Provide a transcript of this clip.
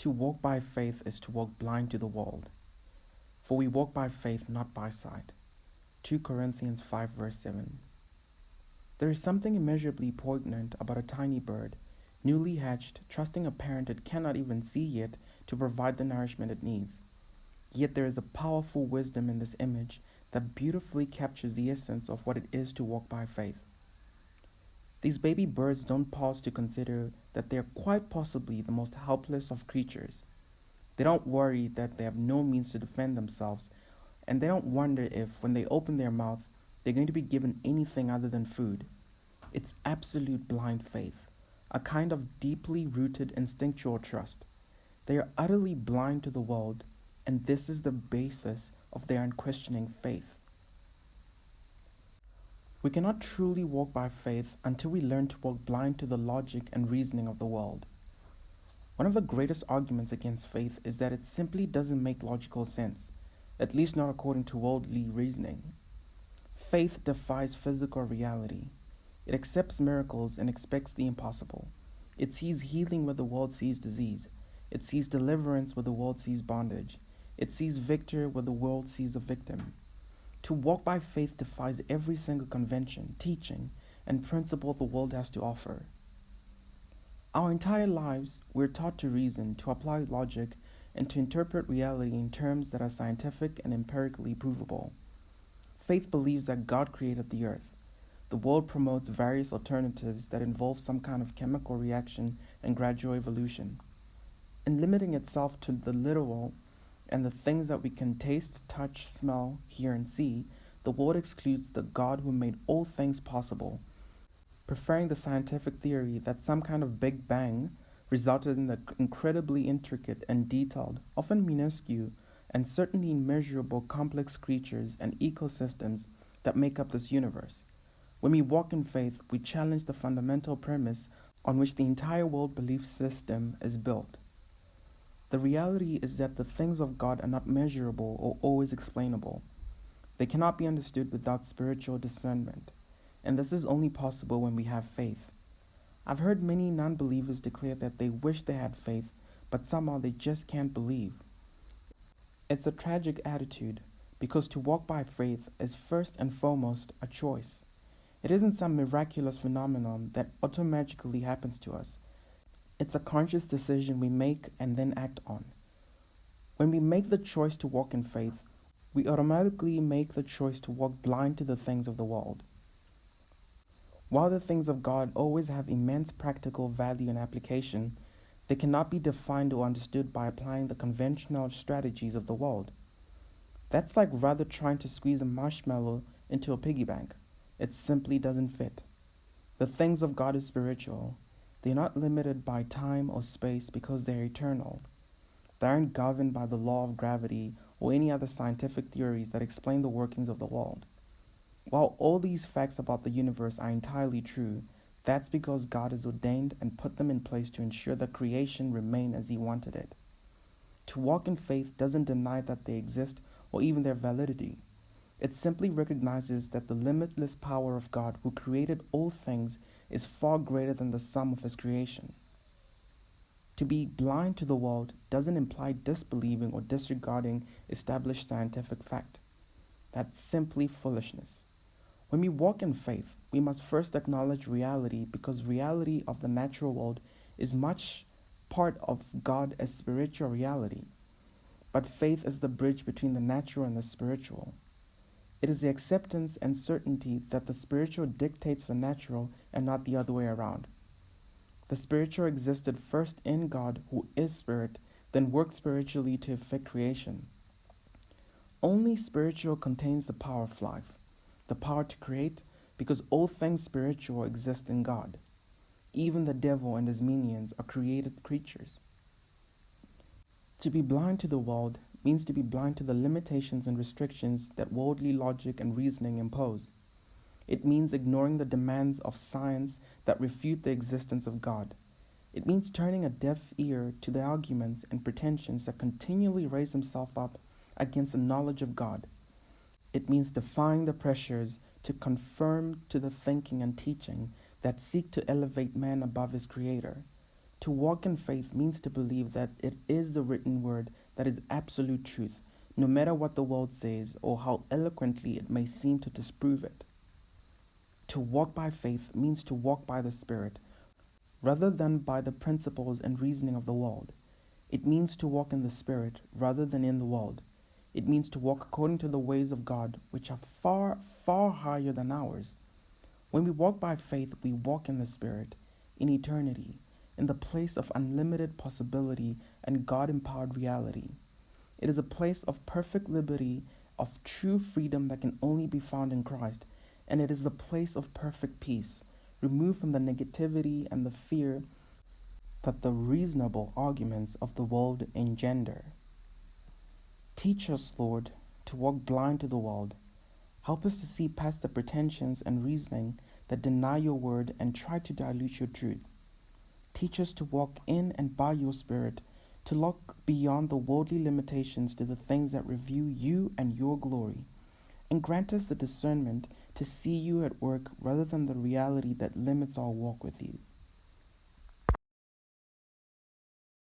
To walk by faith is to walk blind to the world. For we walk by faith, not by sight. 2 Corinthians 5 verse 7. There is something immeasurably poignant about a tiny bird, newly hatched, trusting a parent it cannot even see yet to provide the nourishment it needs. Yet there is a powerful wisdom in this image that beautifully captures the essence of what it is to walk by faith. These baby birds don't pause to consider that they are quite possibly the most helpless of creatures. They don't worry that they have no means to defend themselves, and they don't wonder if, when they open their mouth, they're going to be given anything other than food. It's absolute blind faith, a kind of deeply rooted instinctual trust. They are utterly blind to the world, and this is the basis of their unquestioning faith. We cannot truly walk by faith until we learn to walk blind to the logic and reasoning of the world. One of the greatest arguments against faith is that it simply doesn't make logical sense, at least not according to worldly reasoning. Faith defies physical reality. It accepts miracles and expects the impossible. It sees healing where the world sees disease. It sees deliverance where the world sees bondage. It sees victor where the world sees a victim. To walk by faith defies every single convention, teaching, and principle the world has to offer. Our entire lives, we're taught to reason, to apply logic, and to interpret reality in terms that are scientific and empirically provable. Faith believes that God created the earth. The world promotes various alternatives that involve some kind of chemical reaction and gradual evolution. In limiting itself to the literal and the things that we can taste, touch, smell, hear, and see, the world excludes the God who made all things possible, preferring the scientific theory that some kind of Big Bang resulted in the incredibly intricate and detailed, often minuscule, and certainly immeasurable complex creatures and ecosystems that make up this universe. When we walk in faith, we challenge the fundamental premise on which the entire world belief system is built. The reality is that the things of God are not measurable or always explainable. They cannot be understood without spiritual discernment, and this is only possible when we have faith. I've heard many non-believers declare that they wish they had faith, but somehow they just can't believe. It's a tragic attitude, because to walk by faith is first and foremost a choice. It isn't some miraculous phenomenon that automatically happens to us. It's a conscious decision we make and then act on. When we make the choice to walk in faith, we automatically make the choice to walk blind to the things of the world. While the things of God always have immense practical value and application, they cannot be defined or understood by applying the conventional strategies of the world. That's like rather trying to squeeze a marshmallow into a piggy bank. It simply doesn't fit. The things of God are spiritual. They're not limited by time or space because they're eternal. They aren't governed by the law of gravity or any other scientific theories that explain the workings of the world. While all these facts about the universe are entirely true, that's because God has ordained and put them in place to ensure that creation remain as He wanted it. To walk in faith doesn't deny that they exist or even their validity. It simply recognizes that the limitless power of God who created all things is far greater than the sum of His creation. To be blind to the world doesn't imply disbelieving or disregarding established scientific fact. That's simply foolishness. When we walk in faith, we must first acknowledge reality because reality of the natural world is much part of God as spiritual reality. But faith is the bridge between the natural and the spiritual. It is the acceptance and certainty that the spiritual dictates the natural and not the other way around. The spiritual existed first in God, who is spirit, then worked spiritually to effect creation. Only spiritual contains the power of life, the power to create, because all things spiritual exist in God. Even the devil and his minions are created creatures. To be blind to the world means to be blind to the limitations and restrictions that worldly logic and reasoning impose. It means ignoring the demands of science that refute the existence of God. It means turning a deaf ear to the arguments and pretensions that continually raise themselves up against the knowledge of God. It means defying the pressures to conform to the thinking and teaching that seek to elevate man above his Creator. To walk in faith means to believe that it is the written word that is absolute truth, no matter what the world says or how eloquently it may seem to disprove it. To walk by faith means to walk by the Spirit, rather than by the principles and reasoning of the world. It means to walk in the Spirit rather than in the world. It means to walk according to the ways of God, which are far, far higher than ours. When we walk by faith, we walk in the Spirit, in eternity, in the place of unlimited possibility and God-empowered reality. It is a place of perfect liberty, of true freedom that can only be found in Christ, and it is the place of perfect peace, removed from the negativity and the fear that the reasonable arguments of the world engender. Teach us, Lord, to walk blind to the world. Help us to see past the pretensions and reasoning that deny your word and try to dilute your truth. Teach us to walk in and by your Spirit, to look beyond the worldly limitations to the things that reveal you and your glory, and grant us the discernment to see you at work rather than the reality that limits our walk with you.